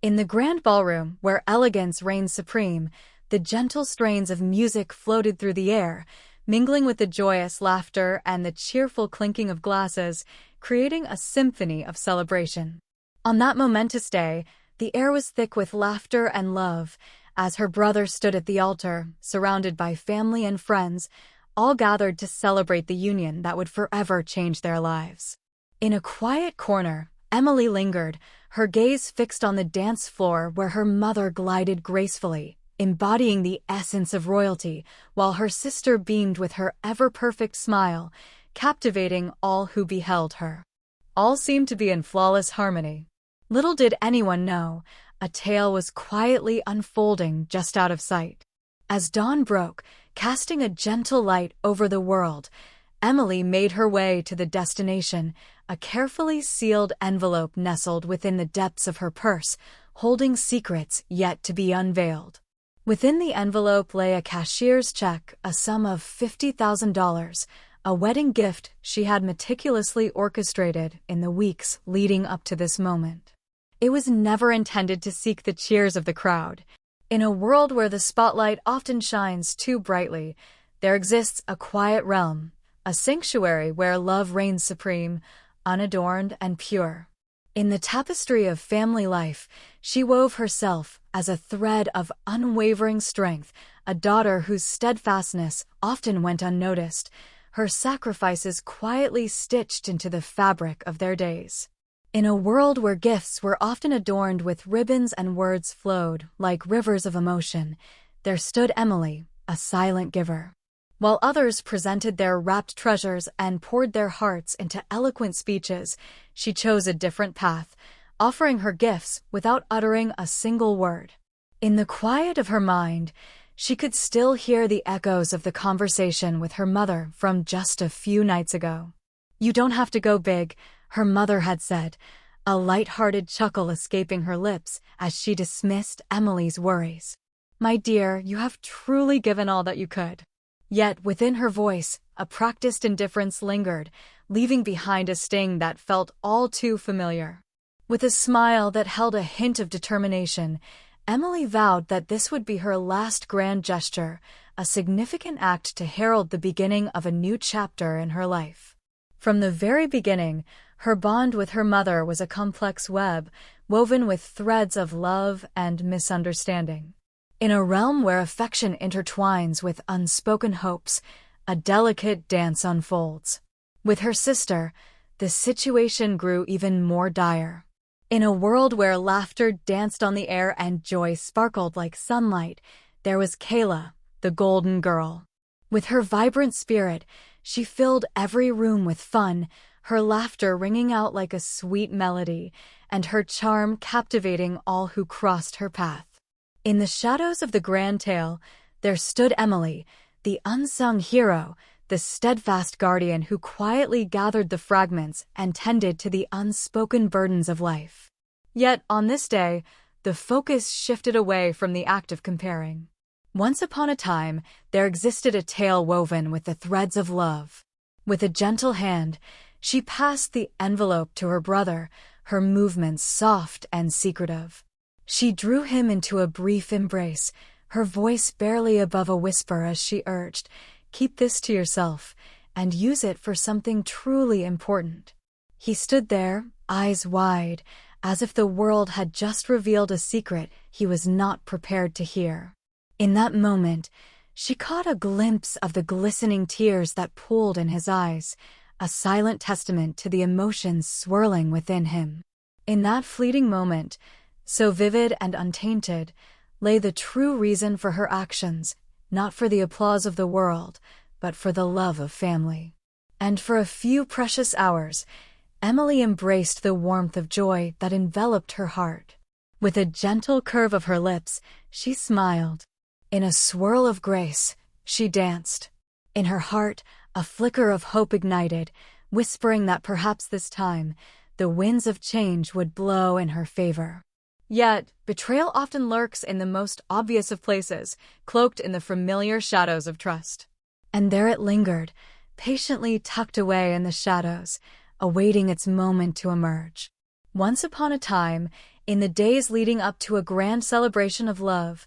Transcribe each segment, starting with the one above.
In the grand ballroom, where elegance reigned supreme, the gentle strains of music floated through the air, mingling with the joyous laughter and the cheerful clinking of glasses, creating a symphony of celebration. On that momentous day, the air was thick with laughter and love, as her brother stood at the altar, surrounded by family and friends, all gathered to celebrate the union that would forever change their lives. In a quiet corner, Emily lingered, her gaze fixed on the dance floor where her mother glided gracefully, embodying the essence of royalty, while her sister beamed with her ever-perfect smile, captivating all who beheld her. All seemed to be in flawless harmony. Little did anyone know, a tale was quietly unfolding just out of sight. As dawn broke, casting a gentle light over the world, Emily made her way to the destination, a carefully sealed envelope nestled within the depths of her purse, holding secrets yet to be unveiled. Within the envelope lay a cashier's check, a sum of $50,000, a wedding gift she had meticulously orchestrated in the weeks leading up to this moment. It was never intended to seek the cheers of the crowd. In a world where the spotlight often shines too brightly, there exists a quiet realm, a sanctuary where love reigns supreme, unadorned and pure. In the tapestry of family life, she wove herself as a thread of unwavering strength, a daughter whose steadfastness often went unnoticed, her sacrifices quietly stitched into the fabric of their days. In a world where gifts were often adorned with ribbons and words flowed like rivers of emotion, there stood Emily, a silent giver. While others presented their wrapped treasures and poured their hearts into eloquent speeches, she chose a different path, offering her gifts without uttering a single word. In the quiet of her mind, she could still hear the echoes of the conversation with her mother from just a few nights ago. "You don't have to go big," her mother had said, a light-hearted chuckle escaping her lips as she dismissed Emily's worries. "My dear, you have truly given all that you could." Yet within her voice, a practiced indifference lingered, leaving behind a sting that felt all too familiar. With a smile that held a hint of determination, Emily vowed that this would be her last grand gesture, a significant act to herald the beginning of a new chapter in her life. From the very beginning, her bond with her mother was a complex web, woven with threads of love and misunderstanding. In a realm where affection intertwines with unspoken hopes, a delicate dance unfolds. With her sister, the situation grew even more dire. In a world where laughter danced on the air and joy sparkled like sunlight, there was Kayla, the golden girl. With her vibrant spirit, she filled every room with fun, her laughter ringing out like a sweet melody, and her charm captivating all who crossed her path. In the shadows of the grand tale, there stood Emily, the unsung hero, the steadfast guardian who quietly gathered the fragments and tended to the unspoken burdens of life. Yet, on this day, the focus shifted away from the act of comparing. Once upon a time, there existed a tale woven with the threads of love. With a gentle hand, she passed the envelope to her brother, her movements soft and secretive. She drew him into a brief embrace, her voice barely above a whisper as she urged, "Keep this to yourself, and use it for something truly important." He stood there, eyes wide, as if the world had just revealed a secret he was not prepared to hear. In that moment, she caught a glimpse of the glistening tears that pooled in his eyes, a silent testament to the emotions swirling within him. In that fleeting moment, so vivid and untainted, lay the true reason for her actions, not for the applause of the world, but for the love of family. And for a few precious hours, Emily embraced the warmth of joy that enveloped her heart. With a gentle curve of her lips, she smiled. In a swirl of grace, she danced. In her heart, a flicker of hope ignited, whispering that perhaps this time, the winds of change would blow in her favor. Yet, betrayal often lurks in the most obvious of places, cloaked in the familiar shadows of trust. And there it lingered, patiently tucked away in the shadows, awaiting its moment to emerge. Once upon a time, In the days leading up to a grand celebration of love,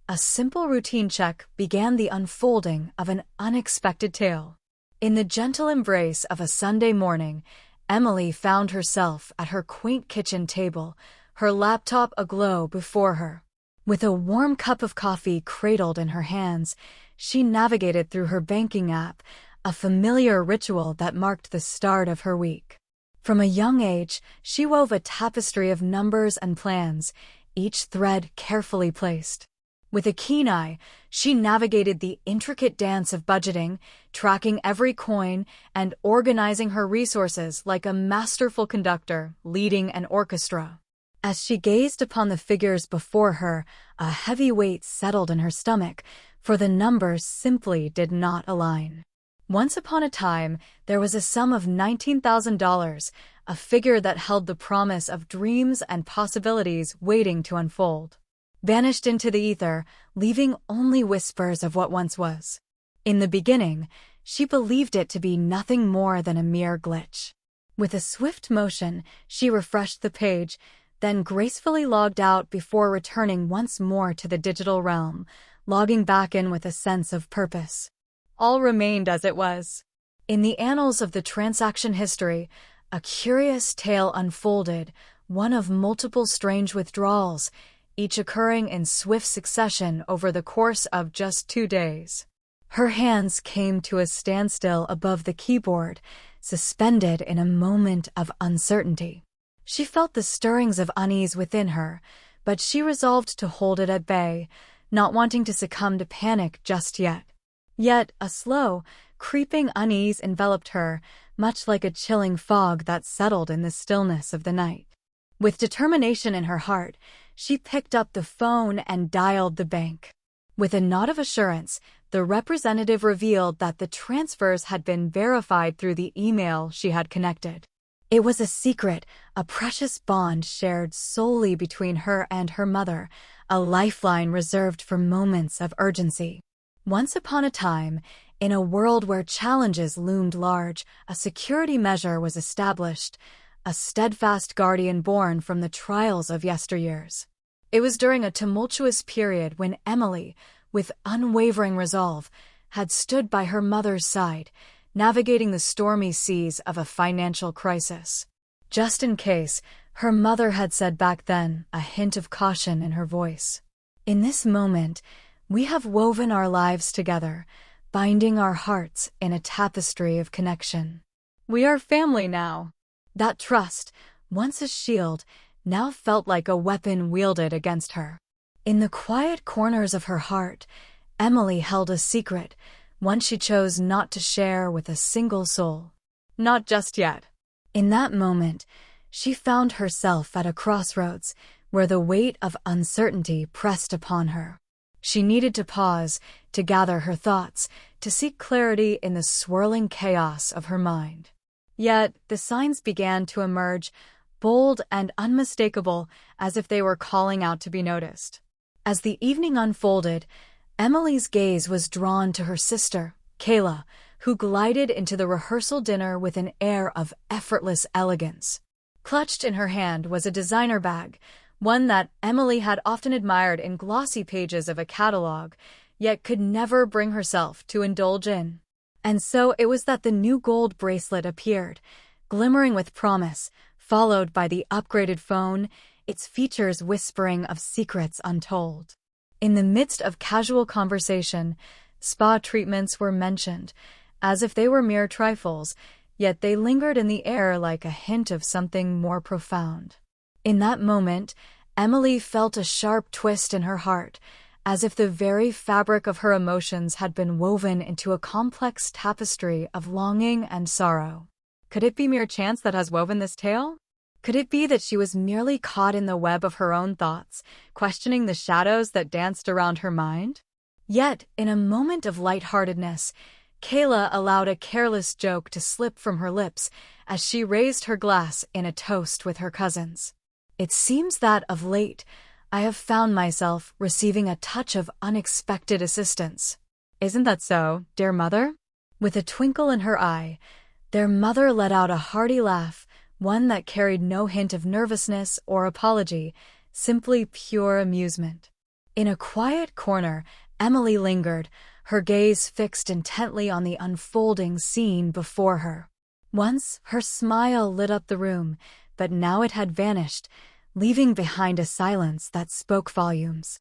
a simple routine check began the unfolding of an unexpected tale. In the gentle embrace of a Sunday morning, Emily found herself at her quaint kitchen table, her laptop aglow before her. With a warm cup of coffee cradled in her hands, she navigated through her banking app, a familiar ritual that marked the start of her week. From a young age, she wove a tapestry of numbers and plans, each thread carefully placed. With a keen eye, she navigated the intricate dance of budgeting, tracking every coin and organizing her resources like a masterful conductor leading an orchestra. As she gazed upon the figures before her, a heavy weight settled in her stomach, for the numbers simply did not align. Once upon a time, there was a sum of $19,000, a figure that held the promise of dreams and possibilities waiting to unfold. Vanished into the ether, leaving only whispers of what once was. In the beginning, she believed it to be nothing more than a mere glitch. With a swift motion, she refreshed the page, then gracefully logged out before returning once more to the digital realm, logging back in with a sense of purpose. All remained as it was. In the annals of the transaction history, a curious tale unfolded, one of multiple strange withdrawals, each occurring in swift succession over the course of just 2 days. Her hands came to a standstill above the keyboard, suspended in a moment of uncertainty. She felt the stirrings of unease within her, but she resolved to hold it at bay, not wanting to succumb to panic just yet. Yet a slow, creeping unease enveloped her, much like a chilling fog that settled in the stillness of the night. With determination in her heart, she picked up the phone and dialed the bank. With a nod of assurance, the representative revealed that the transfers had been verified through the email she had connected. It was a secret, a precious bond shared solely between her and her mother, a lifeline reserved for moments of urgency. Once upon a time, in a world where challenges loomed large, a security measure was established, a steadfast guardian born from the trials of yesteryears. It was during a tumultuous period when Emily, with unwavering resolve, had stood by her mother's side, navigating the stormy seas of a financial crisis. Just in case, her mother had said back then, a hint of caution in her voice. In this moment, we have woven our lives together, binding our hearts in a tapestry of connection. We are family now. That trust, once a shield, now felt like a weapon wielded against her. In the quiet corners of her heart, Emily held a secret, one she chose not to share with a single soul. Not just yet. In that moment, she found herself at a crossroads where the weight of uncertainty pressed upon her. She needed to pause, to gather her thoughts, to seek clarity in the swirling chaos of her mind. Yet, the signs began to emerge, bold and unmistakable, as if they were calling out to be noticed. As the evening unfolded, Emily's gaze was drawn to her sister, Kayla, who glided into the rehearsal dinner with an air of effortless elegance. Clutched in her hand was a designer bag, one that Emily had often admired in glossy pages of a catalog, yet could never bring herself to indulge in. And so it was that the new gold bracelet appeared, glimmering with promise, followed by the upgraded phone, its features whispering of secrets untold. In the midst of casual conversation, spa treatments were mentioned, as if they were mere trifles, yet they lingered in the air like a hint of something more profound. In that moment, Emily felt a sharp twist in her heart, as if the very fabric of her emotions had been woven into a complex tapestry of longing and sorrow. Could it be mere chance that has woven this tale? Could it be that she was merely caught in the web of her own thoughts, questioning the shadows that danced around her mind? Yet, in a moment of lightheartedness, Kayla allowed a careless joke to slip from her lips as she raised her glass in a toast with her cousins. It seems that, of late, I have found myself receiving a touch of unexpected assistance. Isn't that so, dear mother? With a twinkle in her eye, their mother let out a hearty laugh, one that carried no hint of nervousness or apology, simply pure amusement. In a quiet corner, Emily lingered, her gaze fixed intently on the unfolding scene before her. Once, her smile lit up the room, but now it had vanished, leaving behind a silence that spoke volumes.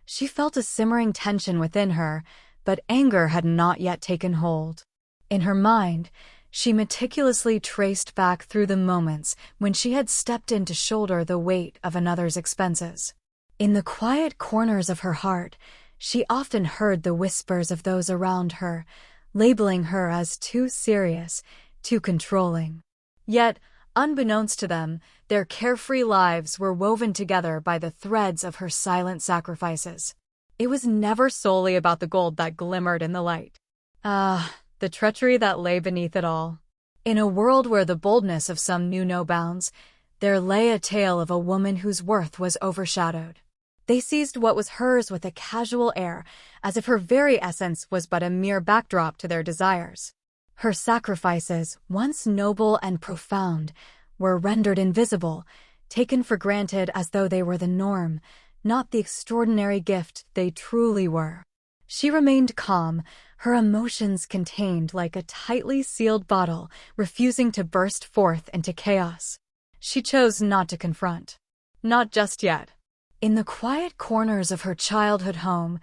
She felt a simmering tension within her, but anger had not yet taken hold. In her mind, she meticulously traced back through the moments when she had stepped in to shoulder the weight of another's expenses. In the quiet corners of her heart, she often heard the whispers of those around her, labeling her as too serious, too controlling. Yet, unbeknownst to them, their carefree lives were woven together by the threads of her silent sacrifices. It was never solely about the gold that glimmered in the light. The treachery that lay beneath it all. In a world where the boldness of some knew no bounds, there lay a tale of a woman whose worth was overshadowed. They seized what was hers with a casual air, as if her very essence was but a mere backdrop to their desires. Her sacrifices, once noble and profound, were rendered invisible, taken for granted as though they were the norm, not the extraordinary gift they truly were. She remained calm, her emotions contained like a tightly sealed bottle, refusing to burst forth into chaos. She chose not to confront. Not just yet. In the quiet corners of her childhood home,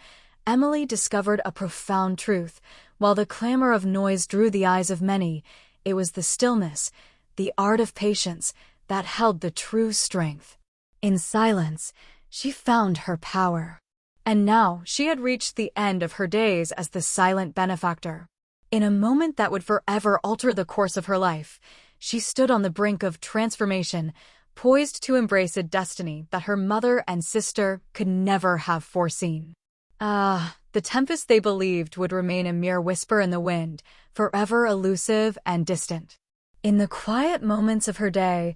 Emily discovered a profound truth. While the clamor of noise drew the eyes of many, it was the stillness, the art of patience, that held the true strength. In silence, she found her power. And now she had reached the end of her days as the silent benefactor. In a moment that would forever alter the course of her life, she stood on the brink of transformation, poised to embrace a destiny that her mother and sister could never have foreseen. The tempest they believed would remain a mere whisper in the wind, forever elusive and distant. In the quiet moments of her day,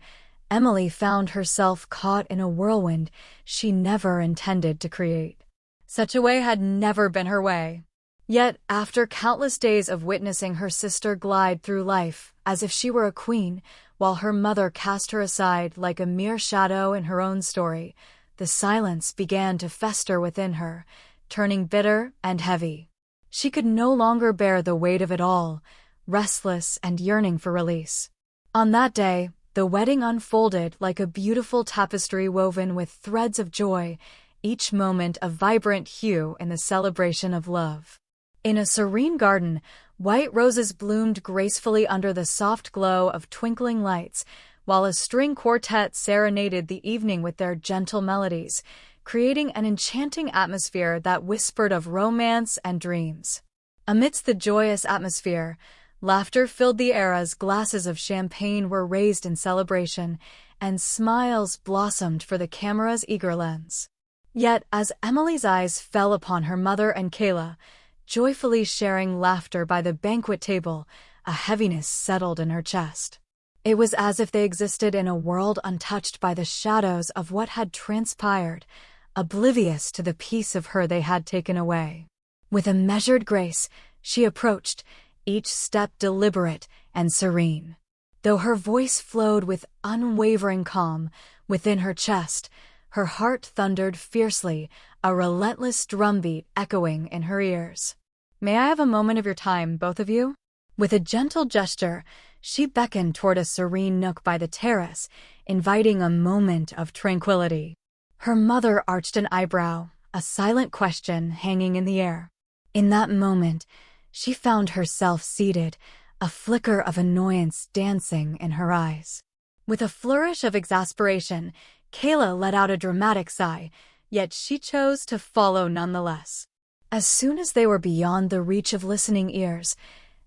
Emily found herself caught in a whirlwind she never intended to create. Such a way had never been her way. Yet, after countless days of witnessing her sister glide through life as if she were a queen, while her mother cast her aside like a mere shadow in her own story, the silence began to fester within her, turning bitter and heavy. She could no longer bear the weight of it all, restless and yearning for release. On that day, the wedding unfolded like a beautiful tapestry woven with threads of joy, each moment a vibrant hue in the celebration of love. In a serene garden, white roses bloomed gracefully under the soft glow of twinkling lights, while a string quartet serenaded the evening with their gentle melodies, creating an enchanting atmosphere that whispered of romance and dreams. Amidst the joyous atmosphere, laughter filled the air as glasses of champagne were raised in celebration, and smiles blossomed for the camera's eager lens. Yet, as Emily's eyes fell upon her mother and Kayla, joyfully sharing laughter by the banquet table, a heaviness settled in her chest. It was as if they existed in a world untouched by the shadows of what had transpired, oblivious to the piece of her they had taken away. With a measured grace, she approached, each step deliberate and serene. Though her voice flowed with unwavering calm, within her chest, her heart thundered fiercely, a relentless drumbeat echoing in her ears. "May I have a moment of your time, both of you?" With a gentle gesture, she beckoned toward a serene nook by the terrace, inviting a moment of tranquility. Her mother arched an eyebrow, a silent question hanging in the air. In that moment, she found herself seated, a flicker of annoyance dancing in her eyes. With a flourish of exasperation, Kayla let out a dramatic sigh, yet she chose to follow nonetheless. As soon as they were beyond the reach of listening ears,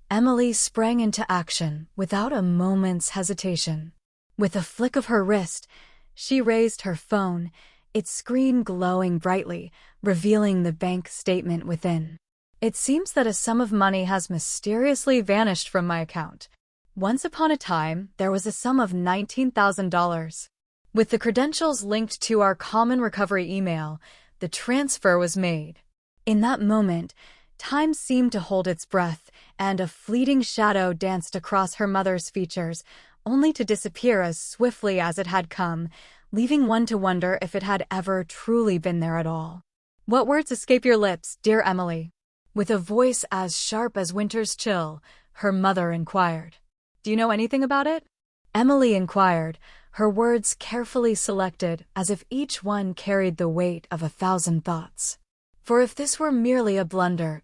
Emily sprang into action without a moment's hesitation. With a flick of her wrist, she raised her phone, its screen glowing brightly, revealing the bank statement within. "It seems that a sum of money has mysteriously vanished from my account. Once upon a time, there was a sum of $19,000. With the credentials linked to our common recovery email, the transfer was made." In that moment, time seemed to hold its breath, and a fleeting shadow danced across her mother's features, only to disappear as swiftly as it had come, leaving one to wonder if it had ever truly been there at all. "What words escape your lips, dear Emily?" With a voice as sharp as winter's chill, her mother inquired. "Do you know anything about it?" Emily inquired, her words carefully selected as if each one carried the weight of 1,000 thoughts. For if this were merely a blunder,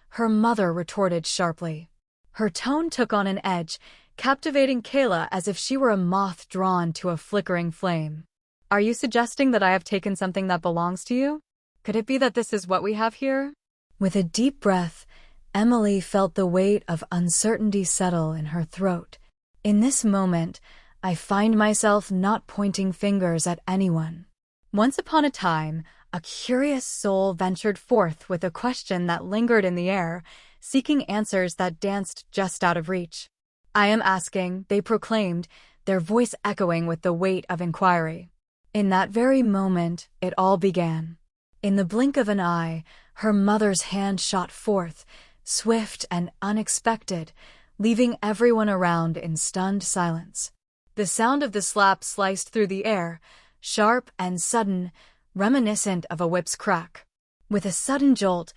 her mother retorted sharply. Her tone took on an edge, captivating Kayla as if she were a moth drawn to a flickering flame. "Are you suggesting that I have taken something that belongs to you? Could it be that this is what we have here?" With a deep breath, Emily felt the weight of uncertainty settle in her throat. In this moment, I find myself not pointing fingers at anyone. Once upon a time, a curious soul ventured forth with a question that lingered in the air, seeking answers that danced just out of reach. "I am asking," they proclaimed, their voice echoing with the weight of inquiry. In that very moment, it all began. In the blink of an eye, her mother's hand shot forth, swift and unexpected, leaving everyone around in stunned silence. The sound of the slap sliced through the air, sharp and sudden, reminiscent of a whip's crack. With a sudden jolt,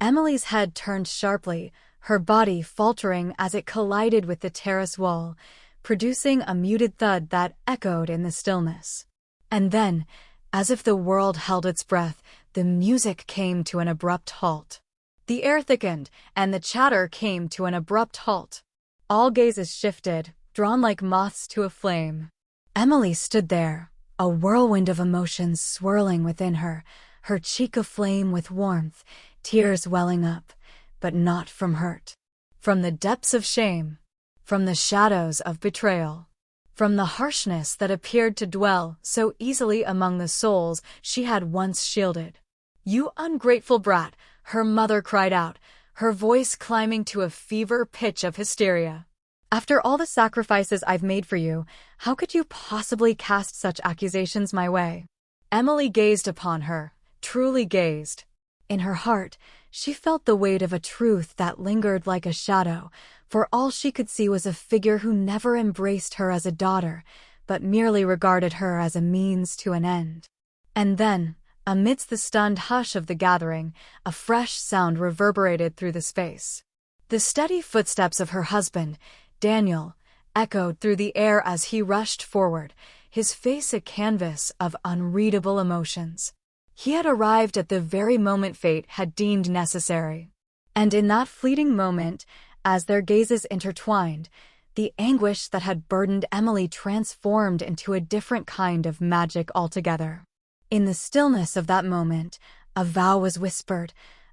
Emily's head turned sharply, her body faltering as it collided with the terrace wall, producing a muted thud that echoed in the stillness. And then, as if the world held its breath, the music came to an abrupt halt. The air thickened, and the chatter came to an abrupt halt. All gazes shifted, drawn like moths to a flame. Emily stood there, a whirlwind of emotions swirling within her, her cheek aflame with warmth, tears welling up, but not from hurt. From the depths of shame, from the shadows of betrayal, from the harshness that appeared to dwell so easily among the souls she had once shielded. "You ungrateful brat!" her mother cried out, her voice climbing to a fever pitch of hysteria. "After all the sacrifices I've made for you, how could you possibly cast such accusations my way?" Emily gazed upon her, truly gazed. In her heart, she felt the weight of a truth that lingered like a shadow, for all she could see was a figure who never embraced her as a daughter, but merely regarded her as a means to an end. And then, amidst the stunned hush of the gathering, a fresh sound reverberated through the space. The steady footsteps of her husband, Daniel, echoed through the air as he rushed forward, his face a canvas of unreadable emotions. He had arrived at the very moment fate had deemed necessary. And in that fleeting moment, as their gazes intertwined, the anguish that had burdened Emily transformed into a different kind of magic altogether. In the stillness of that moment, a vow was whispered,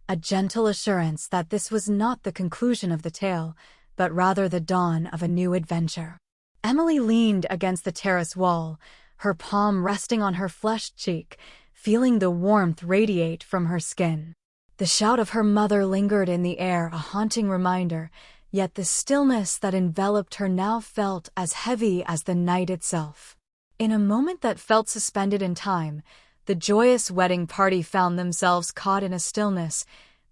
a gentle assurance that this was not the conclusion of the tale, but rather the dawn of a new adventure. Emily leaned against the terrace wall, her palm resting on her flushed cheek, feeling the warmth radiate from her skin. The shout of her mother lingered in the air, a haunting reminder, yet the stillness that enveloped her now felt as heavy as the night itself. In a moment that felt suspended in time, the joyous wedding party found themselves caught in a stillness,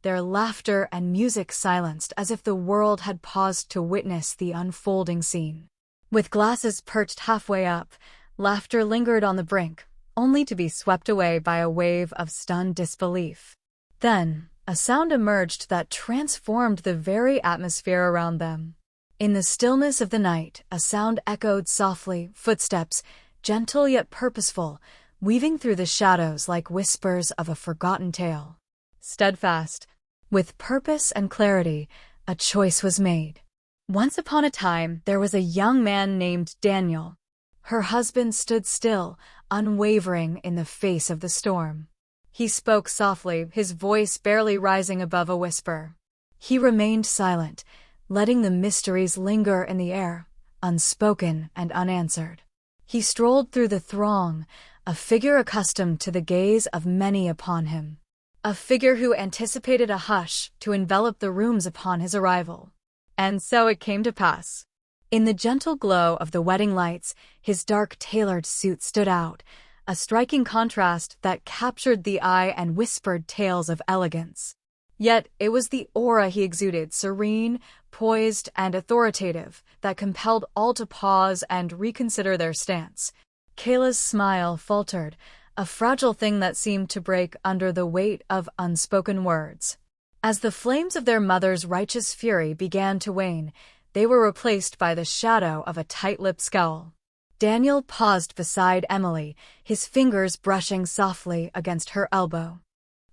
their laughter and music silenced as if the world had paused to witness the unfolding scene. With glasses perched halfway up, laughter lingered on the brink, only to be swept away by a wave of stunned disbelief. Then, a sound emerged that transformed the very atmosphere around them. In the stillness of the night, a sound echoed softly, footsteps, gentle yet purposeful, weaving through the shadows like whispers of a forgotten tale. Steadfast, with purpose and clarity, a choice was made. Once upon a time, there was a young man named Daniel. Her husband stood still, unwavering in the face of the storm. He spoke softly, his voice barely rising above a whisper. He remained silent, letting the mysteries linger in the air, unspoken and unanswered. He strolled through the throng, a figure accustomed to the gaze of many upon him. A figure who anticipated a hush to envelop the rooms upon his arrival. And so it came to pass. In the gentle glow of the wedding lights, his dark tailored suit stood out, a striking contrast that captured the eye and whispered tales of elegance. Yet it was the aura he exuded, serene, poised, and authoritative, that compelled all to pause and reconsider their stance. Kayla's smile faltered, a fragile thing that seemed to break under the weight of unspoken words. As the flames of their mother's righteous fury began to wane, they were replaced by the shadow of a tight-lipped scowl. Daniel paused beside Emily, his fingers brushing softly against her elbow.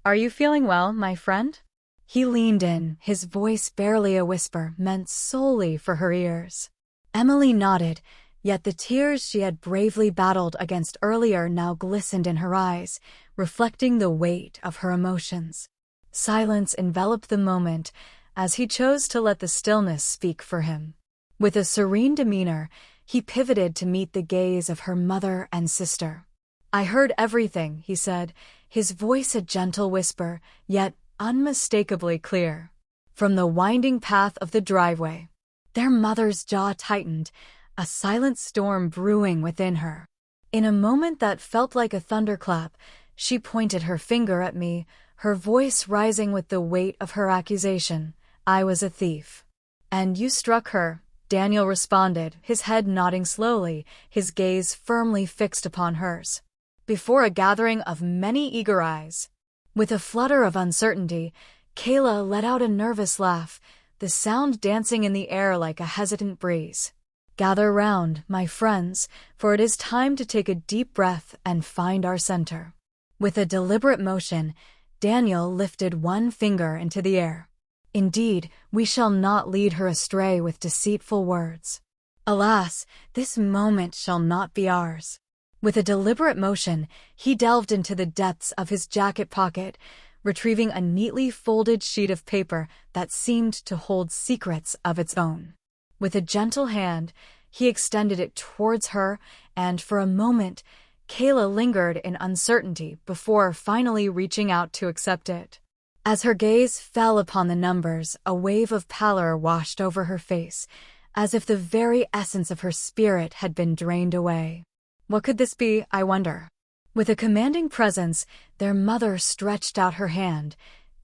"Are you feeling well, my friend?" He leaned in, his voice barely a whisper, meant solely for her ears. Emily nodded, yet the tears she had bravely battled against earlier now glistened in her eyes, reflecting the weight of her emotions. Silence enveloped the moment, as he chose to let the stillness speak for him. With a serene demeanor, he pivoted to meet the gaze of her mother and sister. "I heard everything," he said, his voice a gentle whisper, yet unmistakably clear. From the winding path of the driveway, their mother's jaw tightened, a silent storm brewing within her. In a moment that felt like a thunderclap, she pointed her finger at me, her voice rising with the weight of her accusation. "I was a thief." "And you struck her," Daniel responded, his head nodding slowly, his gaze firmly fixed upon hers. Before a gathering of many eager eyes. With a flutter of uncertainty, Kayla let out a nervous laugh, the sound dancing in the air like a hesitant breeze. "Gather round, my friends, for it is time to take a deep breath and find our center." With a deliberate motion, Daniel lifted one finger into the air. "Indeed, we shall not lead her astray with deceitful words. Alas, this moment shall not be ours." With a deliberate motion, he delved into the depths of his jacket pocket, retrieving a neatly folded sheet of paper that seemed to hold secrets of its own. With a gentle hand, he extended it towards her, and for a moment, Kayla lingered in uncertainty before finally reaching out to accept it. As her gaze fell upon the numbers, a wave of pallor washed over her face, as if the very essence of her spirit had been drained away. What could this be, I wonder? With a commanding presence, their mother stretched out her hand,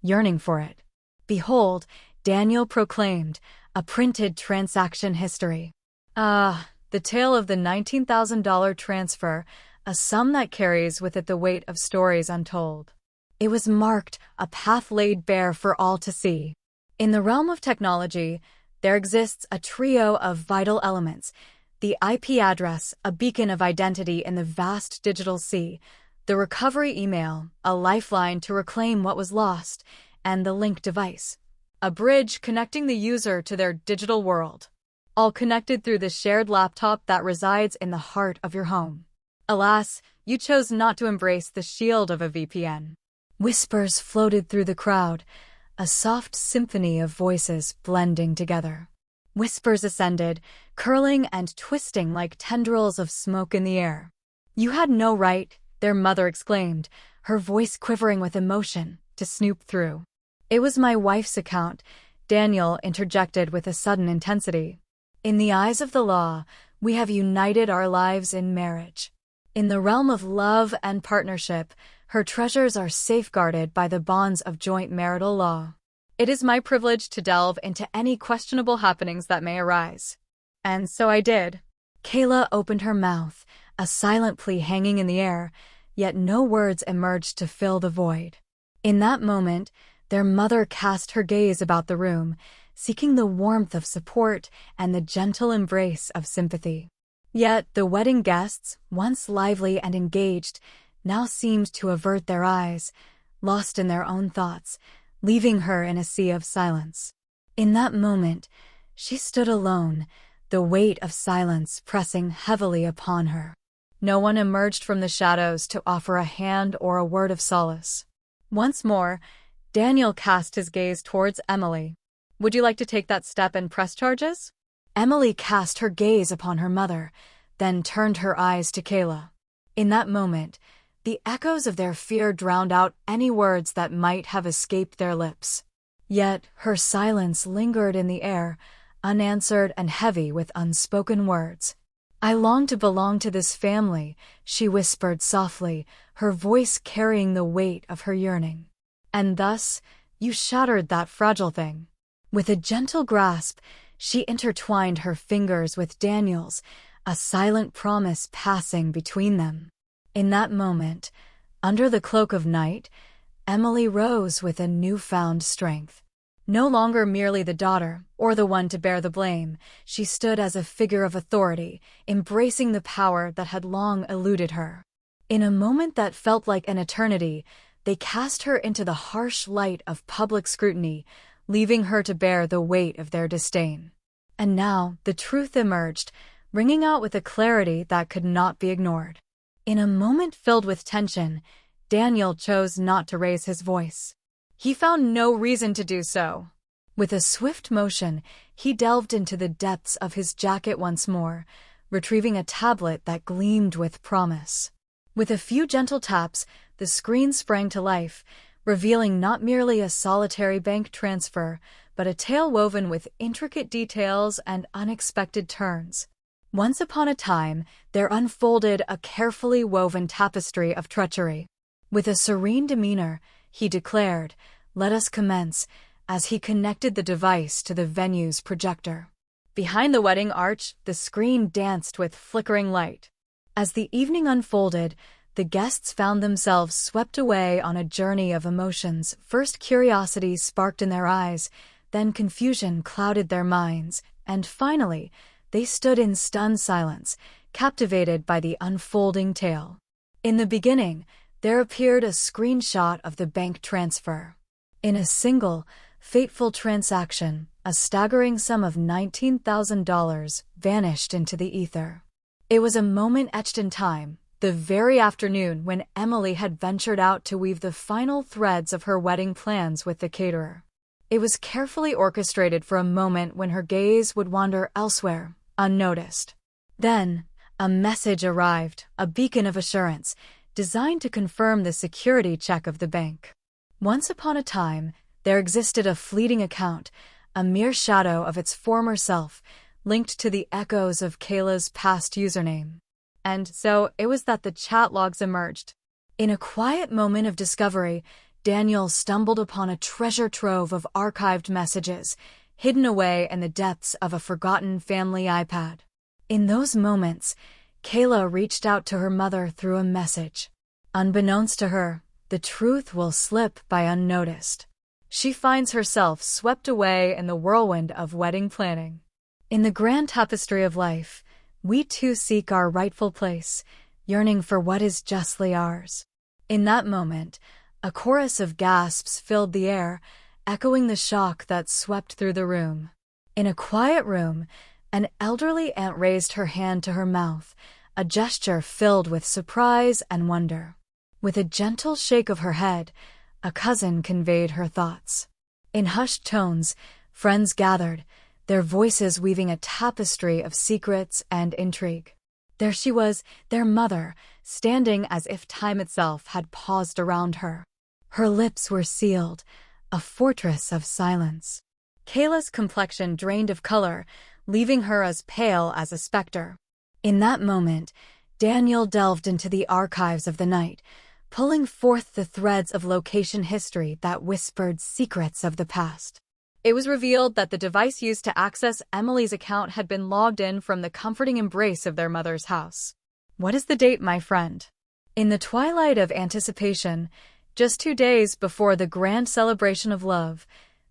yearning for it. "Behold," Daniel proclaimed, "a printed transaction history." Ah, the tale of the $19,000 transfer, a sum that carries with it the weight of stories untold. It was marked, a path laid bare for all to see. In the realm of technology, there exists a trio of vital elements: the IP address, a beacon of identity in the vast digital sea; the recovery email, a lifeline to reclaim what was lost; and the link device, a bridge connecting the user to their digital world. All connected through the shared laptop that resides in the heart of your home. Alas, you chose not to embrace the shield of a VPN. Whispers floated through the crowd, a soft symphony of voices blending together. Whispers ascended, curling and twisting like tendrils of smoke in the air. "You had no right," their mother exclaimed, her voice quivering with emotion, "to snoop through." "It was my wife's account," Daniel interjected with a sudden intensity. "In the eyes of the law, we have united our lives in marriage. In the realm of love and partnership, her treasures are safeguarded by the bonds of joint marital law. It is my privilege to delve into any questionable happenings that may arise." And so I did. Kayla opened her mouth, a silent plea hanging in the air, yet no words emerged to fill the void. In that moment, their mother cast her gaze about the room, seeking the warmth of support and the gentle embrace of sympathy. Yet the wedding guests, once lively and engaged, now seemed to avert their eyes, lost in their own thoughts, leaving her in a sea of silence. In that moment, she stood alone, the weight of silence pressing heavily upon her. No one emerged from the shadows to offer a hand or a word of solace. Once more, Daniel cast his gaze towards Emily. "Would you like to take that step and press charges?" Emily cast her gaze upon her mother, then turned her eyes to Kayla. In that moment, the echoes of their fear drowned out any words that might have escaped their lips. Yet her silence lingered in the air, unanswered and heavy with unspoken words. "I long to belong to this family," she whispered softly, her voice carrying the weight of her yearning. "And thus, You shattered that fragile thing." With a gentle grasp, she intertwined her fingers with Daniel's, a silent promise passing between them. In that moment, under the cloak of night, Emily rose with a newfound strength. No longer merely the daughter, or the one to bear the blame, she stood as a figure of authority, embracing the power that had long eluded her. In a moment that felt like an eternity, they cast her into the harsh light of public scrutiny, leaving her to bear the weight of their disdain. And now the truth emerged, ringing out with a clarity that could not be ignored. In a moment filled with tension, Daniel chose not to raise his voice. He found no reason to do so. With a swift motion, he delved into the depths of his jacket once more, retrieving a tablet that gleamed with promise. With a few gentle taps, the screen sprang to life, revealing not merely a solitary bank transfer, but a tale woven with intricate details and unexpected turns. Once upon a time, there unfolded a carefully woven tapestry of treachery. With a serene demeanor, he declared, "Let us commence," as he connected the device to the venue's projector. Behind the wedding arch, the screen danced with flickering light. As the evening unfolded, the guests found themselves swept away on a journey of emotions. First curiosity sparked in their eyes, then confusion clouded their minds, and finally, they stood in stunned silence, captivated by the unfolding tale. In the beginning, there appeared a screenshot of the bank transfer. In a single, fateful transaction, a staggering sum of $19,000 vanished into the ether. It was a moment etched in time, the very afternoon when Emily had ventured out to weave the final threads of her wedding plans with the caterer. It was carefully orchestrated for a moment when her gaze would wander elsewhere, unnoticed. Then, a message arrived, a beacon of assurance, designed to confirm the security check of the bank. Once upon a time, there existed a fleeting account, a mere shadow of its former self, linked to the echoes of Kayla's past username. And so it was that the chat logs emerged. In a quiet moment of discovery, Daniel stumbled upon a treasure trove of archived messages, hidden away in the depths of a forgotten family iPad. In those moments, Kayla reached out to her mother through a message. Unbeknownst to her, the truth will slip by unnoticed. She finds herself swept away in the whirlwind of wedding planning. In the grand tapestry of life, we too seek our rightful place, yearning for what is justly ours. In that moment, a chorus of gasps filled the air, echoing the shock that swept through the room. In a quiet room, an elderly aunt raised her hand to her mouth, a gesture filled with surprise and wonder. With a gentle shake of her head, a cousin conveyed her thoughts. In hushed tones, friends gathered, their voices weaving a tapestry of secrets and intrigue. There she was, their mother, standing as if time itself had paused around her. Her lips were sealed, a fortress of silence. Kayla's complexion drained of color, leaving her as pale as a specter. In that moment, Daniel delved into the archives of the night, pulling forth the threads of location history that whispered secrets of the past. It was revealed that the device used to access Emily's account had been logged in from the comforting embrace of their mother's house. What is the date, my friend? In the twilight of anticipation, just 2 days before the grand celebration of love,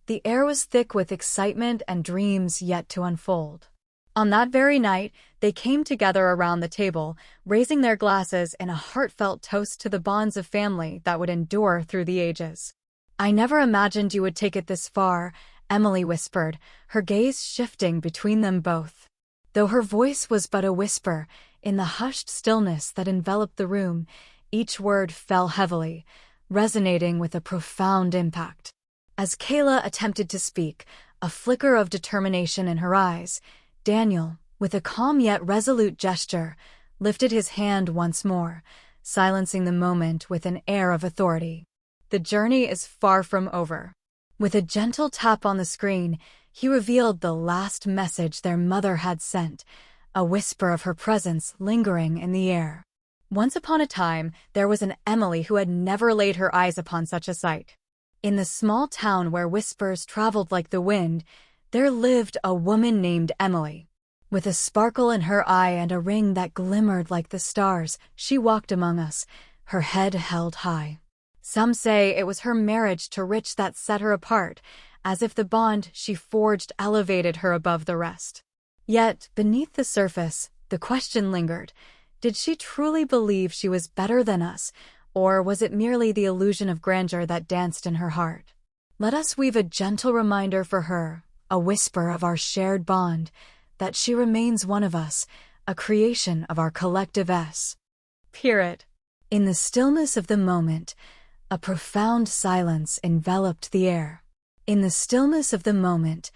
the air was thick with excitement and dreams yet to unfold. On that very night, they came together around the table, raising their glasses in a heartfelt toast to the bonds of family that would endure through the ages. "I never imagined you would take it this far," Emily whispered, her gaze shifting between them both. Though her voice was but a whisper, in the hushed stillness that enveloped the room, each word fell heavily, resonating with a profound impact. As Kayla attempted to speak, a flicker of determination in her eyes, Daniel, with a calm yet resolute gesture, lifted his hand once more, silencing the moment with an air of authority. "The journey is far from over." With a gentle tap on the screen, he revealed the last message their mother had sent, a whisper of her presence lingering in the air. Once upon a time, there was an Emily who had never laid her eyes upon such a sight. In the small town where whispers traveled like the wind, there lived a woman named Emily. With a sparkle in her eye and a ring that glimmered like the stars, she walked among us, her head held high. Some say it was her marriage to Rich that set her apart, as if the bond she forged elevated her above the rest. Yet, beneath the surface, the question lingered. Did she truly believe she was better than us, or was it merely the illusion of grandeur that danced in her heart? Let us weave a gentle reminder for her, a whisper of our shared bond, that she remains one of us, a creation of our collective spirit. In the stillness of the moment, a profound silence enveloped the air. In the stillness of the moment,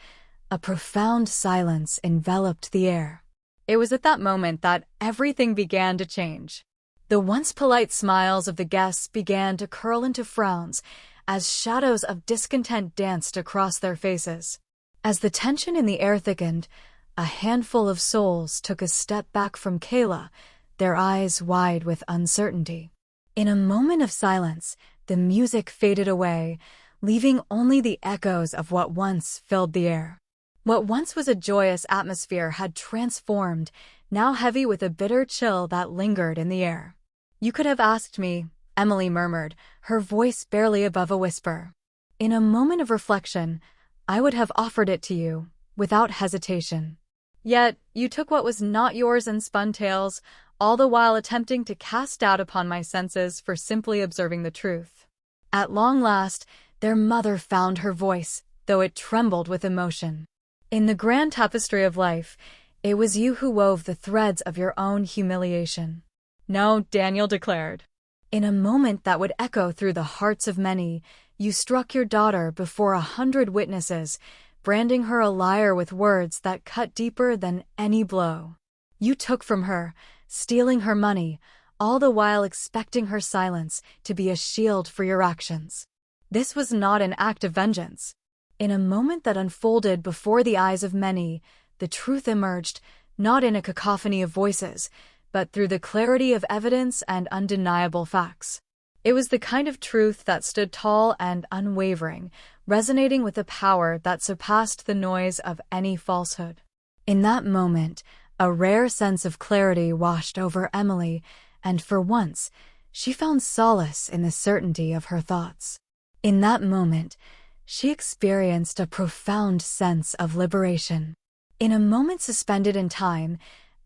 a profound silence enveloped the air. It was at that moment that everything began to change. The once polite smiles of the guests began to curl into frowns as shadows of discontent danced across their faces. As the tension in the air thickened, a handful of souls took a step back from Kayla, their eyes wide with uncertainty. In a moment of silence, the music faded away, leaving only the echoes of what once filled the air. What once was a joyous atmosphere had transformed, now heavy with a bitter chill that lingered in the air. "You could have asked me," Emily murmured, her voice barely above a whisper. "In a moment of reflection, I would have offered it to you, without hesitation. Yet, you took what was not yours and spun tales, all the while attempting to cast doubt upon my senses for simply observing the truth." At long last, their mother found her voice, though it trembled with emotion. "In the grand tapestry of life, it was you who wove the threads of your own humiliation." "No," Daniel declared. "In a moment that would echo through the hearts of many, you struck your daughter before 100 witnesses, branding her a liar with words that cut deeper than any blow. You took from her, stealing her money, all the while expecting her silence to be a shield for your actions. This was not an act of vengeance. In a moment that unfolded before the eyes of many, the truth emerged, not in a cacophony of voices, but through the clarity of evidence and undeniable facts. It was the kind of truth that stood tall and unwavering, resonating with a power that surpassed the noise of any falsehood. In that moment, a rare sense of clarity washed over Emily, and for once, she found solace in the certainty of her thoughts. In that moment, she experienced a profound sense of liberation. In a moment suspended in time,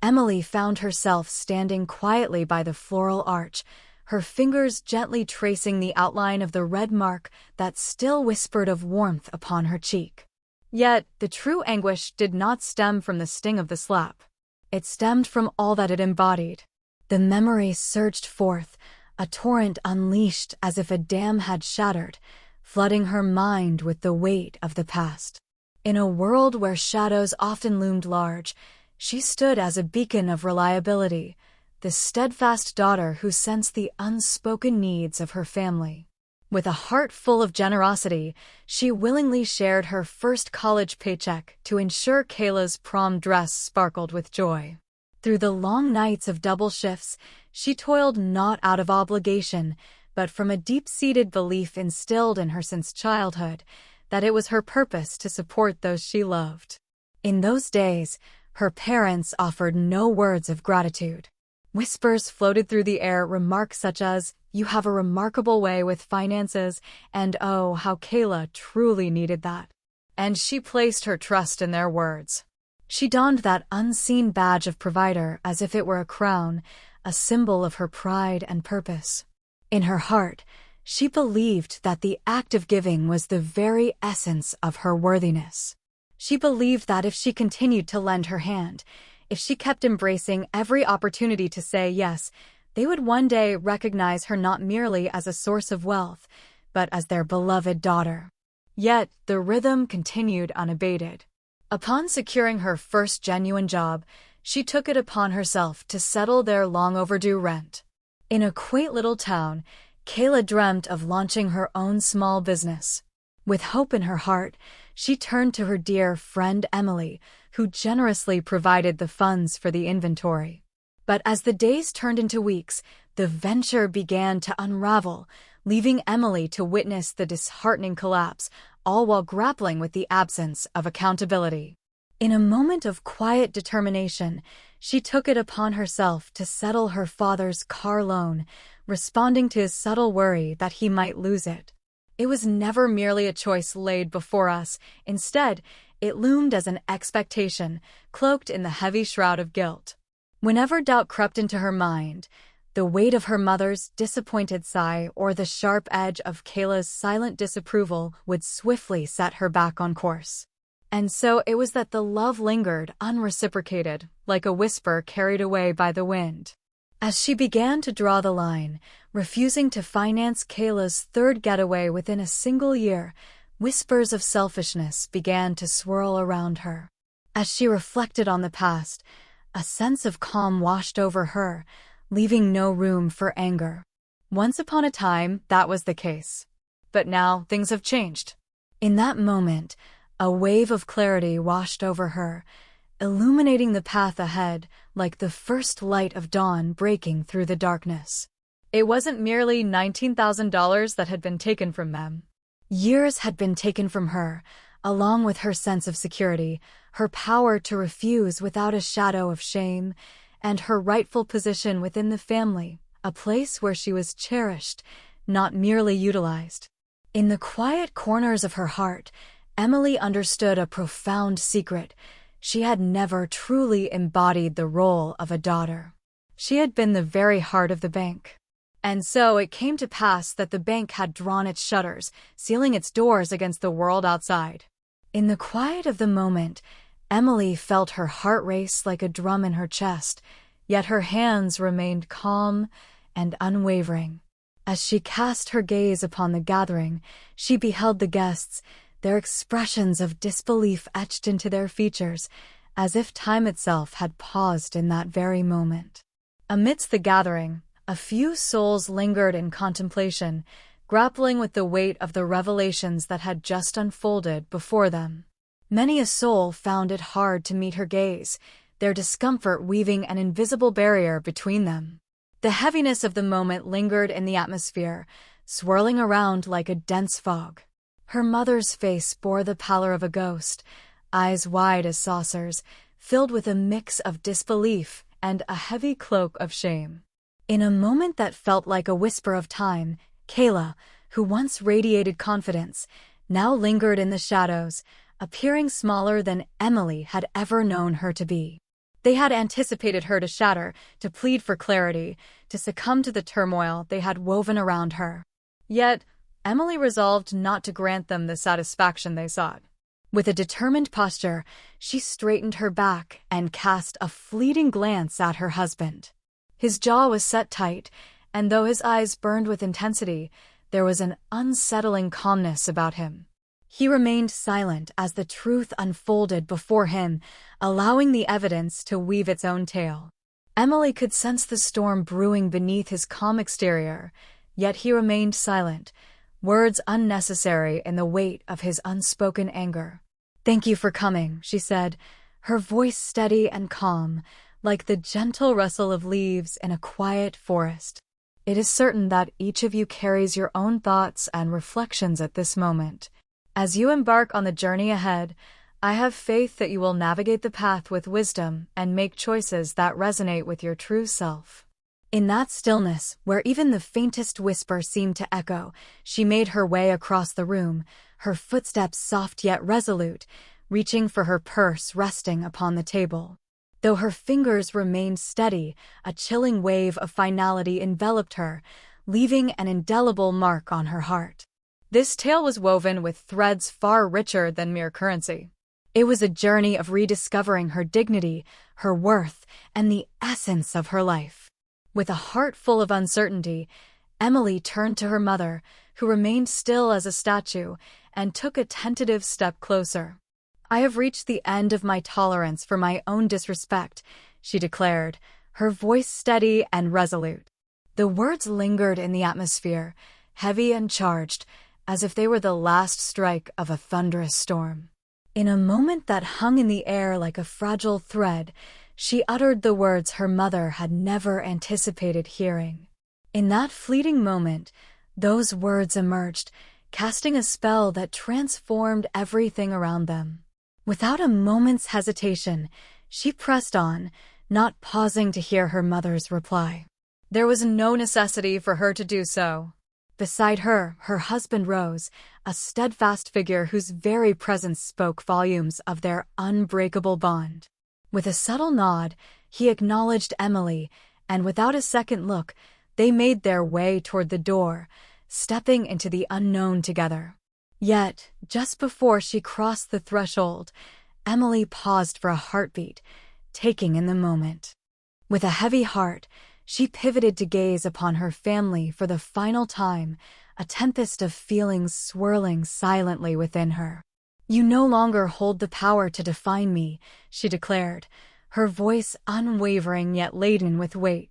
Emily found herself standing quietly by the floral arch, her fingers gently tracing the outline of the red mark that still whispered of warmth upon her cheek. Yet, the true anguish did not stem from the sting of the slap. It stemmed from all that it embodied. The memory surged forth, a torrent unleashed as if a dam had shattered, flooding her mind with the weight of the past. In a world where shadows often loomed large, she stood as a beacon of reliability, the steadfast daughter who sensed the unspoken needs of her family. With a heart full of generosity, she willingly shared her first college paycheck to ensure Kayla's prom dress sparkled with joy. Through the long nights of double shifts, she toiled not out of obligation, but from a deep-seated belief instilled in her since childhood, that it was her purpose to support those she loved. In those days, her parents offered no words of gratitude. Whispers floated through the air, remarks such as, "You have a remarkable way with finances," and "Oh, how Kayla truly needed that." And she placed her trust in their words. She donned that unseen badge of provider as if it were a crown, a symbol of her pride and purpose. In her heart, she believed that the act of giving was the very essence of her worthiness. She believed that if she continued to lend her hand, if she kept embracing every opportunity to say yes, they would one day recognize her not merely as a source of wealth, but as their beloved daughter. Yet, the rhythm continued unabated. Upon securing her first genuine job, she took it upon herself to settle their long-overdue rent. In a quaint little town, Kayla dreamt of launching her own small business. With hope in her heart, she turned to her dear friend Emily, who generously provided the funds for the inventory. But as the days turned into weeks, the venture began to unravel, leaving Emily to witness the disheartening collapse, all while grappling with the absence of accountability. In a moment of quiet determination, she took it upon herself to settle her father's car loan, responding to his subtle worry that he might lose it. It was never merely a choice laid before us. Instead, it loomed as an expectation, cloaked in the heavy shroud of guilt. Whenever doubt crept into her mind, the weight of her mother's disappointed sigh or the sharp edge of Kayla's silent disapproval would swiftly set her back on course. And so it was that the love lingered unreciprocated, like a whisper carried away by the wind. As she began to draw the line, refusing to finance Kayla's third getaway within a single year, whispers of selfishness began to swirl around her. As she reflected on the past, a sense of calm washed over her, leaving no room for anger. Once upon a time, that was the case. But now, things have changed. In that moment, a wave of clarity washed over her, illuminating the path ahead like the first light of dawn breaking through the darkness. It wasn't merely $19,000 that had been taken from them. Years had been taken from her, along with her sense of security, her power to refuse without a shadow of shame, and her rightful position within the family, a place where she was cherished, not merely utilized. In the quiet corners of her heart, Emily understood a profound secret. She had never truly embodied the role of a daughter. She had been the very heart of the bank. And so it came to pass that the bank had drawn its shutters, sealing its doors against the world outside. In the quiet of the moment, Emily felt her heart race like a drum in her chest, yet her hands remained calm and unwavering. As she cast her gaze upon the gathering, she beheld the guests, their expressions of disbelief etched into their features, as if time itself had paused in that very moment. Amidst the gathering, a few souls lingered in contemplation, grappling with the weight of the revelations that had just unfolded before them. Many a soul found it hard to meet her gaze, their discomfort weaving an invisible barrier between them. The heaviness of the moment lingered in the atmosphere, swirling around like a dense fog. Her mother's face bore the pallor of a ghost, eyes wide as saucers, filled with a mix of disbelief and a heavy cloak of shame. In a moment that felt like a whisper of time, Kayla, who once radiated confidence, now lingered in the shadows, appearing smaller than Emily had ever known her to be. They had anticipated her to shatter, to plead for clarity, to succumb to the turmoil they had woven around her. Yet, Emily resolved not to grant them the satisfaction they sought. With a determined posture, she straightened her back and cast a fleeting glance at her husband. His jaw was set tight, and though his eyes burned with intensity, there was an unsettling calmness about him. He remained silent as the truth unfolded before him, allowing the evidence to weave its own tale. Emily could sense the storm brewing beneath his calm exterior, yet he remained silent, words unnecessary in the weight of his unspoken anger. "Thank you for coming," she said, her voice steady and calm, like the gentle rustle of leaves in a quiet forest. "It is certain that each of you carries your own thoughts and reflections at this moment. As you embark on the journey ahead, I have faith that you will navigate the path with wisdom and make choices that resonate with your true self." In that stillness, where even the faintest whisper seemed to echo, she made her way across the room, her footsteps soft yet resolute, reaching for her purse resting upon the table. Though her fingers remained steady, a chilling wave of finality enveloped her, leaving an indelible mark on her heart. This tale was woven with threads far richer than mere currency. It was a journey of rediscovering her dignity, her worth, and the essence of her life. With a heart full of uncertainty, Emily turned to her mother, who remained still as a statue, and took a tentative step closer. "I have reached the end of my tolerance for my own disrespect," she declared, her voice steady and resolute. The words lingered in the atmosphere, heavy and charged, as if they were the last strike of a thunderous storm. In a moment that hung in the air like a fragile thread, she uttered the words her mother had never anticipated hearing. In that fleeting moment, Those words emerged, casting a spell that transformed everything around them. Without a moment's hesitation, she pressed on, not pausing to hear her mother's reply. There was no necessity for her to do so. Beside her, her husband rose, a steadfast figure whose very presence spoke volumes of their unbreakable bond. With a subtle nod, he acknowledged Emily, and without a second look, they made their way toward the door, stepping into the unknown together. Yet, just before she crossed the threshold, Emily paused for a heartbeat, taking in the moment. With a heavy heart, she pivoted to gaze upon her family for the final time, a tempest of feelings swirling silently within her. "You no longer hold the power to define me," she declared, her voice unwavering yet laden with weight.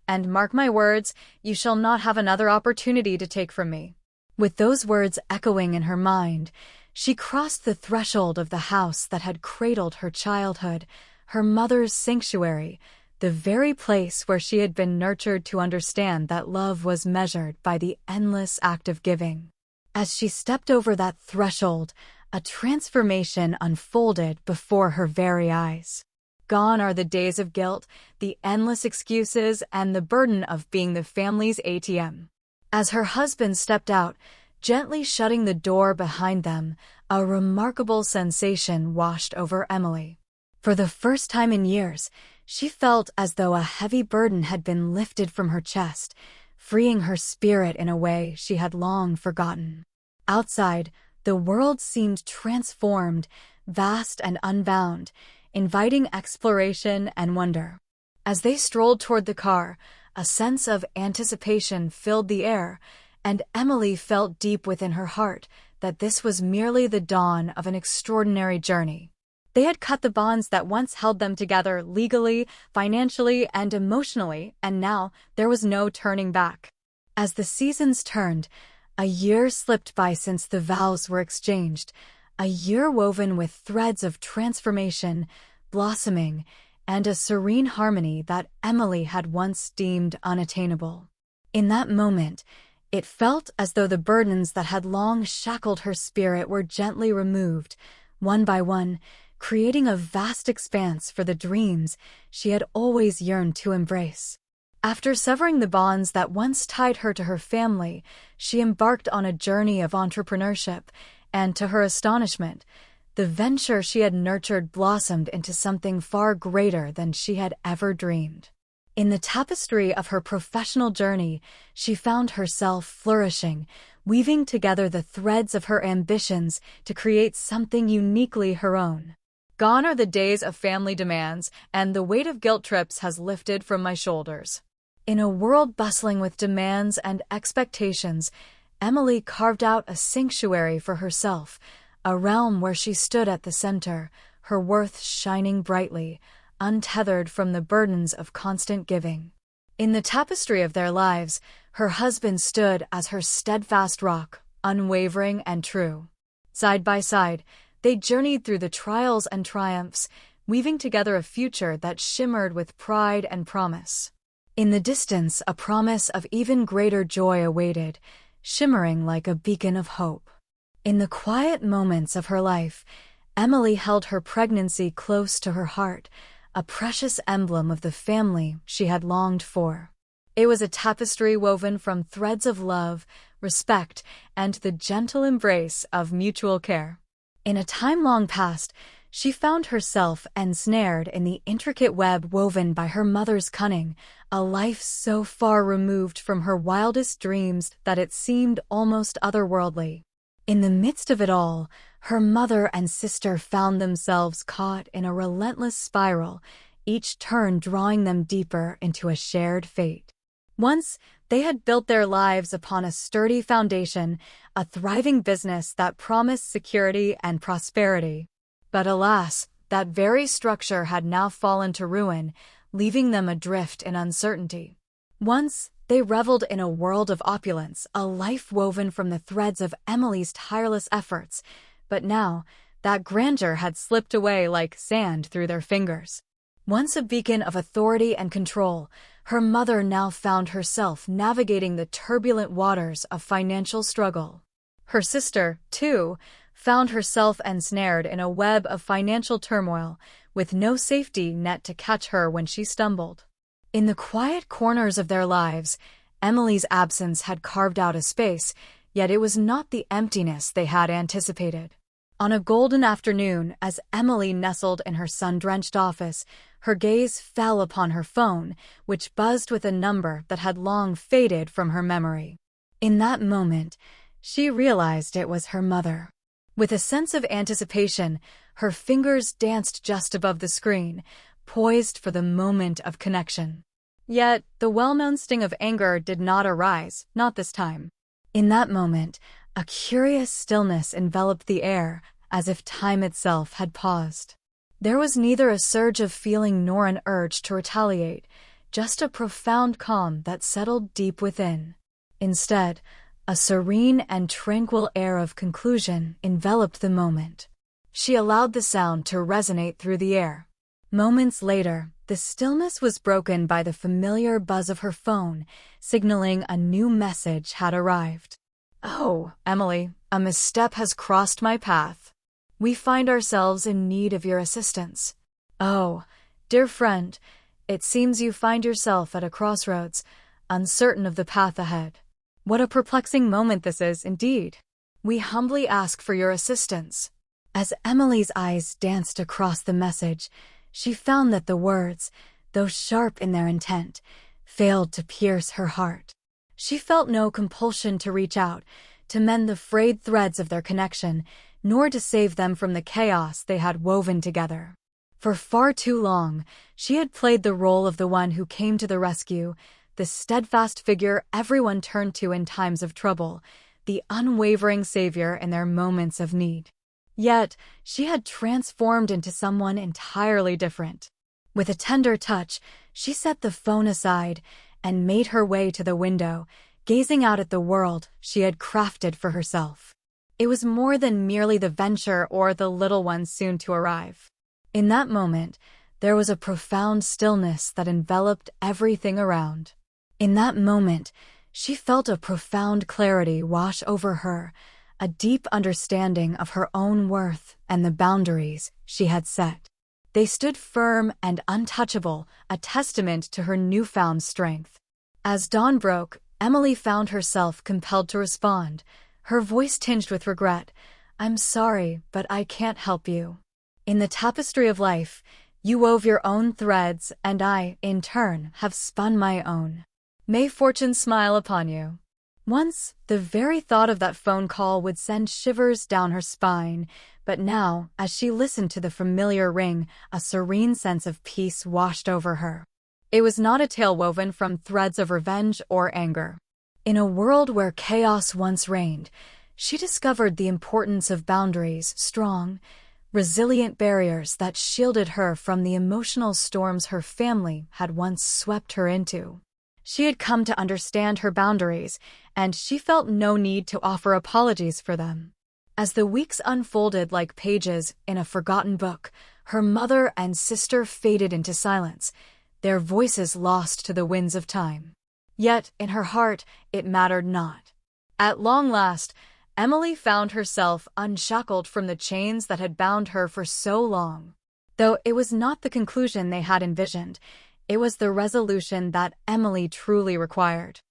"And mark my words, you shall not have another opportunity to take from me." With those words echoing in her mind, she crossed the threshold of the house that had cradled her childhood, her mother's sanctuary, the very place where she had been nurtured to understand that love was measured by the endless act of giving. As she stepped over that threshold, a transformation unfolded before her very eyes. Gone are the days of guilt, the endless excuses, and the burden of being the family's ATM. As her husband stepped out, gently shutting the door behind them, a remarkable sensation washed over Emily. For the first time in years, she felt as though a heavy burden had been lifted from her chest, freeing her spirit in a way she had long forgotten. Outside, the world seemed transformed, vast and unbound, inviting exploration and wonder. As they strolled toward the car, a sense of anticipation filled the air, and Emily felt deep within her heart that this was merely the dawn of an extraordinary journey. They had cut the bonds that once held them together legally, financially, and emotionally, and now there was no turning back. As the seasons turned, a year slipped by since the vows were exchanged, a year woven with threads of transformation, blossoming, and a serene harmony that Emily had once deemed unattainable. In that moment, it felt as though the burdens that had long shackled her spirit were gently removed, one by one, creating a vast expanse for the dreams she had always yearned to embrace. After severing the bonds that once tied her to her family, she embarked on a journey of entrepreneurship, and to her astonishment, the venture she had nurtured blossomed into something far greater than she had ever dreamed. In the tapestry of her professional journey, she found herself flourishing, weaving together the threads of her ambitions to create something uniquely her own. Gone are the days of family demands, and the weight of guilt trips has lifted from my shoulders. In a world bustling with demands and expectations, Emily carved out a sanctuary for herself, a realm where she stood at the center, her worth shining brightly, untethered from the burdens of constant giving. In the tapestry of their lives, her husband stood as her steadfast rock, unwavering and true. Side by side, they journeyed through the trials and triumphs, weaving together a future that shimmered with pride and promise. In the distance, a promise of even greater joy awaited, shimmering like a beacon of hope. In the quiet moments of her life, Emily held her pregnancy close to her heart, a precious emblem of the family she had longed for. It was a tapestry woven from threads of love, respect, and the gentle embrace of mutual care. In a time long past, she found herself ensnared in the intricate web woven by her mother's cunning, a life so far removed from her wildest dreams that it seemed almost otherworldly. In the midst of it all, her mother and sister found themselves caught in a relentless spiral, each turn drawing them deeper into a shared fate. Once, they had built their lives upon a sturdy foundation, a thriving business that promised security and prosperity. But alas, that very structure had now fallen to ruin, leaving them adrift in uncertainty. Once, they reveled in a world of opulence, a life woven from the threads of Emily's tireless efforts, but now, that grandeur had slipped away like sand through their fingers. Once a beacon of authority and control, Her mother now found herself navigating the turbulent waters of financial struggle. Her sister, too, found herself ensnared in a web of financial turmoil, with no safety net to catch her when she stumbled. In the quiet corners of their lives, Emily's absence had carved out a space, yet it was not the emptiness they had anticipated. On a golden afternoon, as Emily nestled in her sun-drenched office, her gaze fell upon her phone, which buzzed with a number that had long faded from her memory. In that moment, she realized it was her mother. With a sense of anticipation, her fingers danced just above the screen, poised for the moment of connection. Yet, the well-known sting of anger did not arise, not this time. In that moment, a curious stillness enveloped the air, as if time itself had paused. There was neither a surge of feeling nor an urge to retaliate, just a profound calm that settled deep within. Instead, a serene and tranquil air of conclusion enveloped the moment. She allowed the sound to resonate through the air. Moments later, the stillness was broken by the familiar buzz of her phone, signaling a new message had arrived. "Oh, Emily, a misstep has crossed my path. We find ourselves in need of your assistance. Oh, dear friend, it seems you find yourself at a crossroads, uncertain of the path ahead. What a perplexing moment this is, indeed. We humbly ask for your assistance." As Emily's eyes danced across the message, she found that the words, though sharp in their intent, failed to pierce her heart. She felt no compulsion to reach out, to mend the frayed threads of their connection, nor to save them from the chaos they had woven together. For far too long, she had played the role of the one who came to the rescue, the steadfast figure everyone turned to in times of trouble, the unwavering savior in their moments of need. Yet, she had transformed into someone entirely different. With a tender touch, she set the phone aside and made her way to the window, gazing out at the world she had crafted for herself. It was more than merely the venture or the little ones soon to arrive. In that moment, there was a profound stillness that enveloped everything around. In that moment, she felt a profound clarity wash over her, a deep understanding of her own worth and the boundaries she had set. They stood firm and untouchable, a testament to her newfound strength. As dawn broke, Emily found herself compelled to respond, her voice tinged with regret. "I'm sorry, but I can't help you. In the tapestry of life, you wove your own threads, and I, in turn, have spun my own. May fortune smile upon you." Once, the very thought of that phone call would send shivers down her spine, but now, as she listened to the familiar ring, a serene sense of peace washed over her. It was not a tale woven from threads of revenge or anger. In a world where chaos once reigned, she discovered the importance of boundaries, strong, resilient barriers that shielded her from the emotional storms her family had once swept her into. She had come to understand her boundaries, and she felt no need to offer apologies for them. As the weeks unfolded like pages in a forgotten book, her mother and sister faded into silence, their voices lost to the winds of time. Yet, in her heart, it mattered not. At long last, Emily found herself unshackled from the chains that had bound her for so long. Though it was not the conclusion they had envisioned, it was the resolution that Emily truly required.